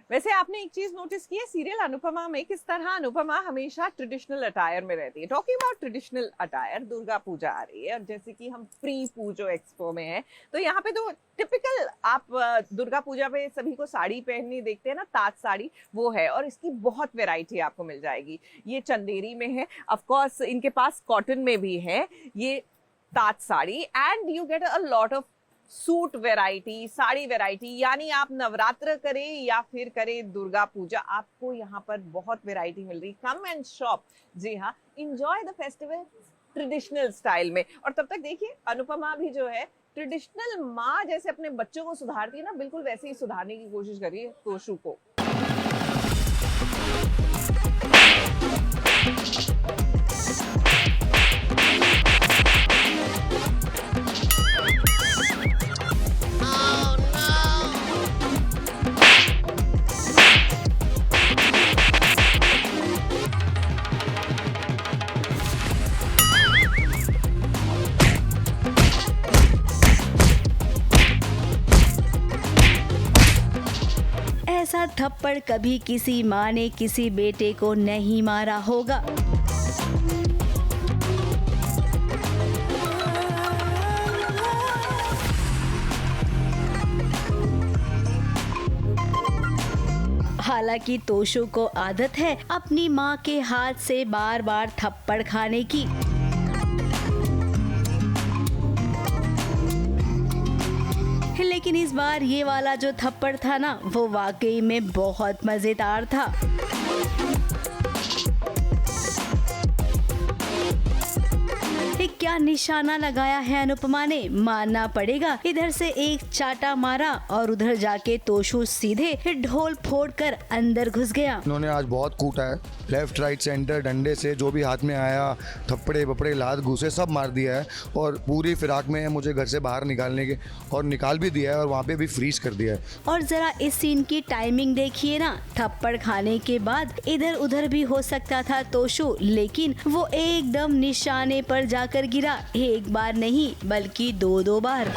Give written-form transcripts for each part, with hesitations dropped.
वैसे आपने एक चीज नोटिस की है सीरियल अनुपमा में, किस तरह अनुपमा हमेशा ट्रेडिशनल अटायर में रहती है। Talking about traditional attire, Durga Puja आ रही है और जैसे कि हम प्री पूजो एक्सपो में है, तो यहाँ पे तो टिपिकल आप दुर्गा पूजा पे सभी को साड़ी पहननी देखते हैं ना, ताज साड़ी, वो है। और इसकी बहुत वैरायटी आपको मिल जाएगी। ये चंदेरी में है, ऑफ कोर्स इनके पास कॉटन में भी है ये Taj sari, and you get a lot of suit variety, sari variety. यानी आप नवरात्र करें या फिर करें दुर्गा पूजा, आपको यहाँ पर बहुत वेराइटी मिल रही। कम एंड शॉप, जी हाँ, enjoy the festival traditional style में। और तब तक देखिए अनुपमा भी जो है ट्रेडिशनल माँ जैसे अपने बच्चों को सुधारती है ना, बिल्कुल वैसे ही सुधारने की कोशिश करिए तोशु को। ऐसा थप्पड़ कभी किसी माँ ने किसी बेटे को नहीं मारा होगा। हालांकि तोशु को आदत है अपनी माँ के हाथ से बार बार थप्पड़ खाने की। लेकिन इस बार ये वाला जो थप्पड़ था ना, वो वाकई में बहुत मजेदार था। क्या निशाना लगाया है अनुपमा ने, मानना पड़ेगा। इधर से एक चाटा मारा और उधर जाके तोशु सीधे ढोल फोड़कर अंदर घुस गया। उन्होंने आज बहुत कूटा है, लेफ्ट राइट सेंटर डंडे से जो भी हाथ में आया, थप्पड़े बपड़े लात घूसे सब मार दिया है। और पूरी फिराक में है मुझे घर से बाहर निकालने के, और निकाल भी दिया है और वहाँ पे भी फ्रीज कर दिया है। और जरा इस सीन की टाइमिंग देखिए ना, थप्पड़ खाने के बाद इधर उधर भी हो सकता था तोशु, लेकिन वो एकदम निशाने पर जाकर गिरा। एक बार नहीं बल्कि दो बार।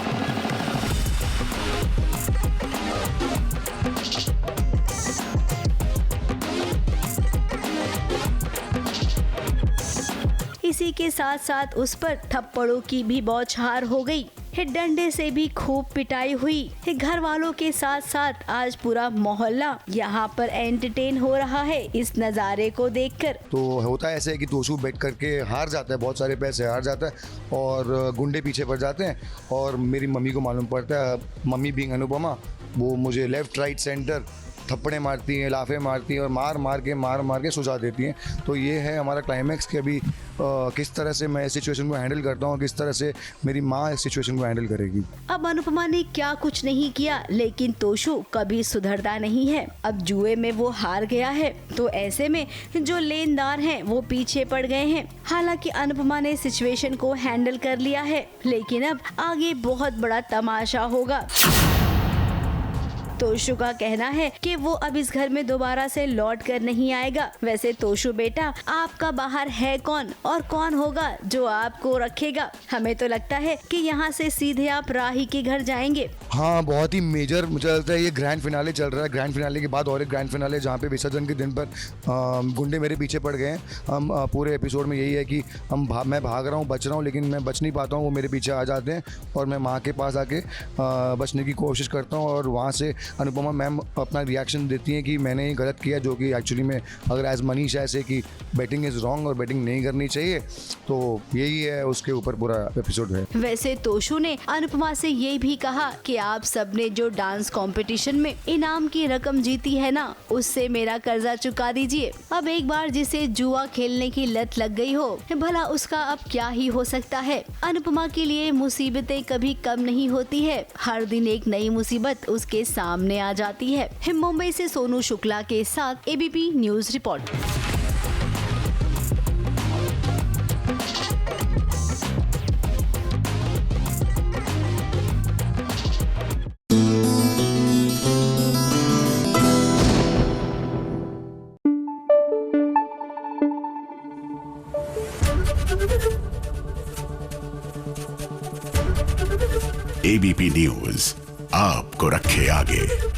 इसी के साथ साथ उस पर थप्पड़ों की भी बौछार हो गई। डंडे से भी खूब पिटाई हुई। घर वालों के साथ साथ आज पूरा मोहल्ला यहाँ पर एंटरटेन हो रहा है इस नज़ारे को देखकर। तो होता है ऐसे कि तोशु बेट करके हार जाता है, बहुत सारे पैसे हार जाता है और गुंडे पीछे पड़ जाते हैं। और मेरी मम्मी को मालूम पड़ता है, मम्मी बीइंग अनुपमा, वो मुझे लेफ्ट राइट सेंटर थप्पड़े मारती हैं, लाफे मारती हैं और मार मार के सुझा देती हैं। तो ये है हमारा क्लाइमैक्स कि अभी किस तरह से मैं इस सिचुएशन को हैंडल करता हूँ, किस तरह से मेरी माँ इस सिचुएशन को हैंडल करेगी। अब अनुपमा ने क्या कुछ नहीं किया, लेकिन तोशु कभी सुधरता नहीं है। अब जुए में वो हार गया है, तो ऐसे में जो लेनदार हैं वो पीछे पड़ गए हैं। हालांकि अनुपमा ने सिचुएशन को हैंडल कर लिया है, लेकिन अब आगे बहुत बड़ा तमाशा होगा। तोशु का कहना है कि वो अब इस घर में दोबारा से लौट कर नहीं आएगा। वैसे तोशु बेटा, आपका बाहर है कौन और कौन होगा जो आपको रखेगा? हमें तो लगता है कि यहाँ से सीधे आप राही के घर जाएंगे। हाँ, बहुत ही मेजर मुझे लगता है ये ग्रैंड फिनाले चल रहा है। ग्रैंड फिनाले के बाद और एक ग्रैंड फिनाले जहाँ पे विसर्जन के दिन पर गुंडे मेरे पीछे पड़ गए हैं। हम पूरे एपिसोड में यही है कि मैं भाग रहा हूँ, बच रहा हूँ, लेकिन मैं बच नहीं पाता हूँ। वो मेरे पीछे आ जाते हैं और मैं माँ के पास आके बचने की कोशिश करता हूँ। और वहाँ से अनुपमा मैम अपना रिएक्शन देती हैं कि मैंने ये गलत किया, जो कि एक्चुअली में अगर एज मनीष ऐसे कि बैटिंग इज़ रॉन्ग और बैटिंग नहीं करनी चाहिए। तो यही है, उसके ऊपर पूरा एपिसोड है। वैसे तोशु ने अनुपमा से ये भी कहा कि आप सबने जो डांस कंपटीशन में इनाम की रकम जीती है ना, उससे मेरा कर्जा चुका दीजिए। अब एक बार जिसे जुआ खेलने की लत लग गई हो, भला उसका अब क्या ही हो सकता है। अनुपमा के लिए मुसीबतें कभी कम नहीं होती है, हर दिन एक नई मुसीबत उसके सामने आ जाती है। मुंबई से सोनू शुक्ला के साथ ABP news report. ABP news आपको रखे आगे।